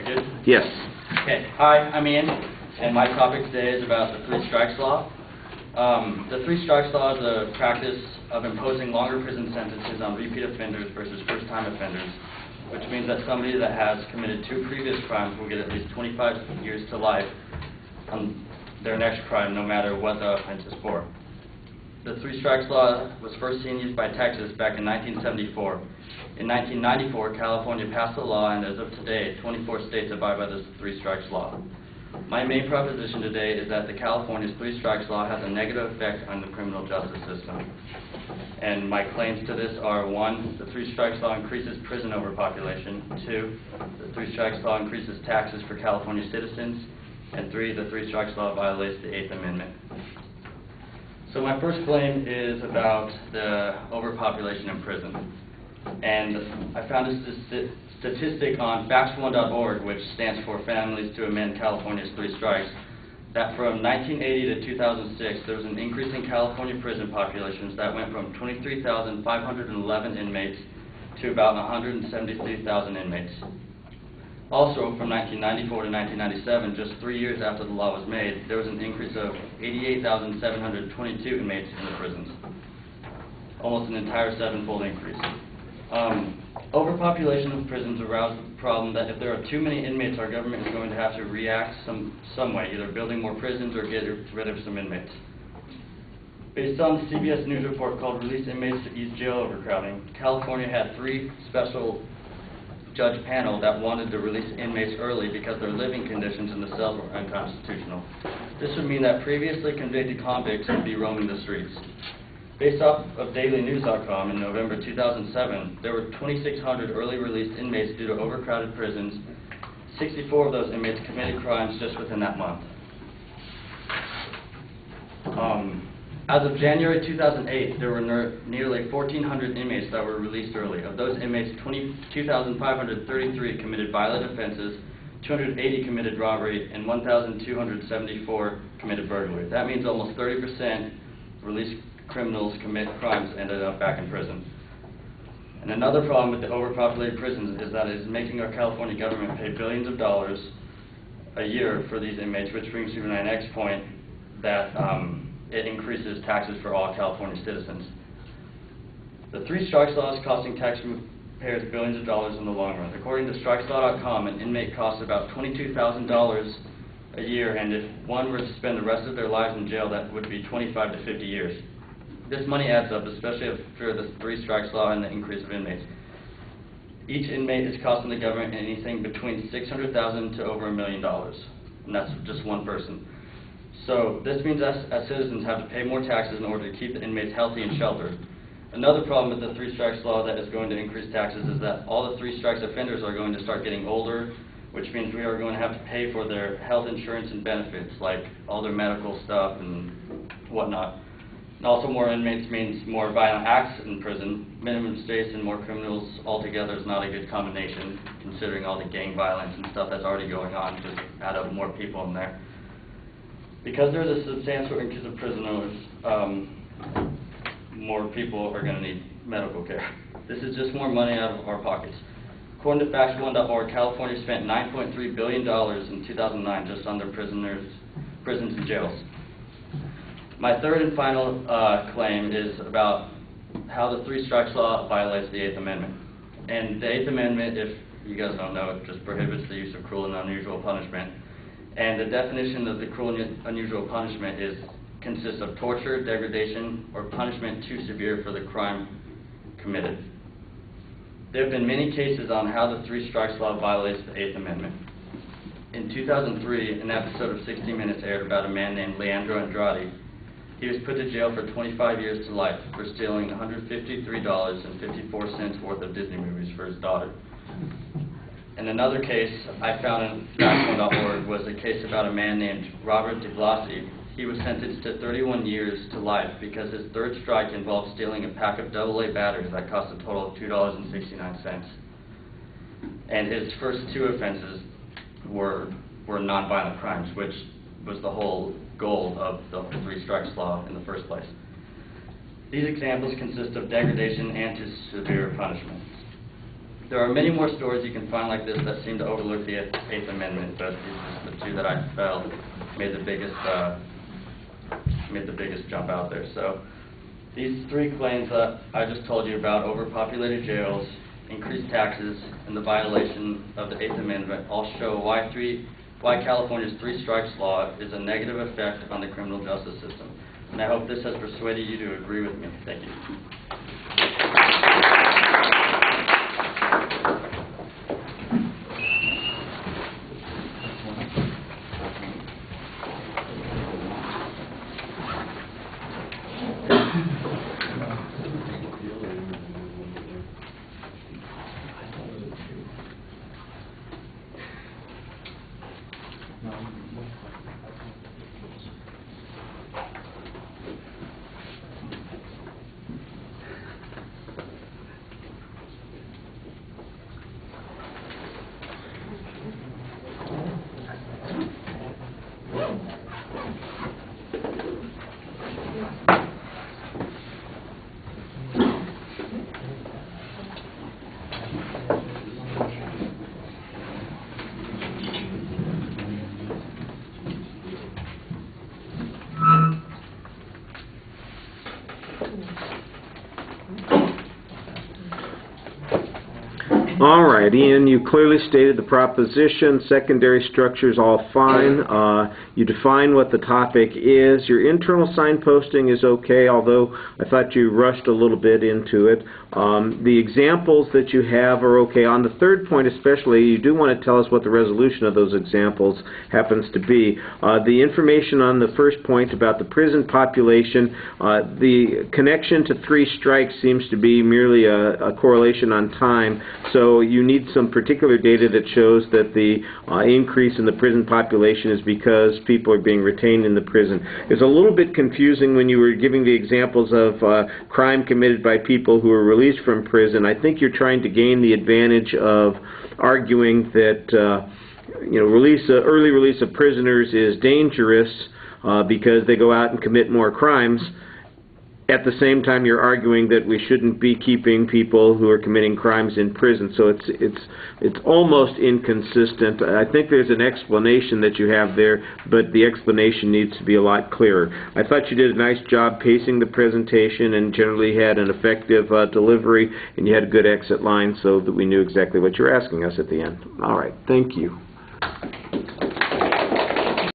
Good? Yes. Okay. Hi, I'm Ian, and my topic today is about the three strikes law. The three strikes law is a practice of imposing longer prison sentences on repeat offenders versus first-time offenders, which means that somebody that has committed 2 previous crimes will get at least 25 years to life on their next crime, no matter what the offense is for. The three strikes law was first seen used by Texas back in 1974. In 1994, California passed a law, and as of today, 24 states abide by this three strikes law. My main proposition today is that the California's three strikes law has a negative effect on the criminal justice system. And my claims to this are: 1, the three strikes law increases prison overpopulation; 2, the three strikes law increases taxes for California citizens; and 3, the three strikes law violates the 8th Amendment. So my first claim is about the overpopulation in prison. And I found a statistic on facts1.org, which stands for Families to Amend California's Three Strikes, that from 1980 to 2006, there was an increase in California prison populations that went from 23,511 inmates to about 173,000 inmates. Also, from 1994 to 1997, just 3 years after the law was made, there was an increase of 88,722 inmates in the prisons. Almost an entire 7-fold increase. Overpopulation of prisons aroused the problem that if there are too many inmates, our government is going to have to react some way, either building more prisons or get rid of some inmates. Based on the CBS News report called "Release Inmates to Ease Jail Overcrowding," California had 3 special judge panel that wanted to release inmates early because their living conditions in the cells were unconstitutional. This would mean that previously convicted convicts would be roaming the streets. Based off of dailynews.com in November 2007, there were 2,600 early released inmates due to overcrowded prisons. 64 of those inmates committed crimes just within that month. As of January 2008, there were nearly 1,400 inmates that were released early. Of those inmates, 2,533 committed violent offenses, 280 committed robbery, and 1,274 committed burglary. That means almost 30% released criminals commit crimes and ended up back in prison. And another problem with the overpopulated prisons is that it is making our California government pay billions of dollars a year for these inmates, which brings me to my next point, that it increases taxes for all California citizens. The three strikes law is costing taxpayers billions of dollars in the long run. According to StrikesLaw.com, an inmate costs about $22,000 a year, and if one were to spend the rest of their lives in jail, that would be 25 to 50 years. This money adds up, especially after the three strikes law and the increase of inmates. Each inmate is costing the government anything between $600,000 to over $1 million, and that's just one person. So this means us as citizens have to pay more taxes in order to keep the inmates healthy and sheltered. Another problem with the three strikes law that is going to increase taxes is that all the three strikes offenders are going to start getting older, which means we are going to have to pay for their health insurance and benefits, like all their medical stuff and whatnot. And also, more inmates means more violent acts in prison. Minimum space and more criminals altogether is not a good combination, considering all the gang violence and stuff that's already going on. Just add up more people in there. Because there's a substantial increase of prisoners, more people are going to need medical care. This is just more money out of our pockets. According to facts1.org, California spent $9.3 billion in 2009 just on their prisons and jails. My third and final claim is about how the three strikes law violates the 8th Amendment. And the 8th Amendment, if you guys don't know, it just prohibits the use of cruel and unusual punishment. And the definition of the cruel and unusual punishment consists of torture, degradation, or punishment too severe for the crime committed. There have been many cases on how the three strikes law violates the 8th Amendment. In 2003, an episode of 60 Minutes aired about a man named Leandro Andrade. He was put to jail for 25 years to life for stealing $153.54 worth of Disney movies for his daughter. And another case I found in facts1.org was a case about a man named Robert DeBlasi. He was sentenced to 31 years to life because his third strike involved stealing a pack of AA batteries that cost a total of $2.69. And his first 2 offenses were nonviolent crimes, which was the whole goal of the three strikes law in the first place. These examples consist of degradation and to severe punishments. There are many more stories you can find like this that seem to overlook the Eighth Amendment, but these are the two that I felt made the biggest jump out there. So these three claims that I just told you about, overpopulated jails, increased taxes, and the violation of the Eighth Amendment, all show why California's three strikes law is a negative effect on the criminal justice system. And I hope this has persuaded you to agree with me. Thank you. All right, Ian, you clearly stated the proposition. Secondary structure is all fine. You define what the topic is. Your internal signposting is okay, although I thought you rushed a little bit into it. The examples that you have are okay. On the third point especially, you do want to tell us what the resolution of those examples happens to be. The information on the first point about the prison population, the connection to three strikes seems to be merely a correlation on time. So you need some particular data that shows that the increase in the prison population is because people are being retained in the prison. It's a little bit confusing when you were giving the examples of crime committed by people who are released from prison. I think you're trying to gain the advantage of arguing that early release of prisoners is dangerous because they go out and commit more crimes. At the same time, you're arguing that we shouldn't be keeping people who are committing crimes in prison. So it's almost inconsistent. I think there's an explanation that you have there, but the explanation needs to be a lot clearer. I thought you did a nice job pacing the presentation and generally had an effective delivery, and you had a good exit line so that we knew exactly what you're asking us at the end. All right, thank you.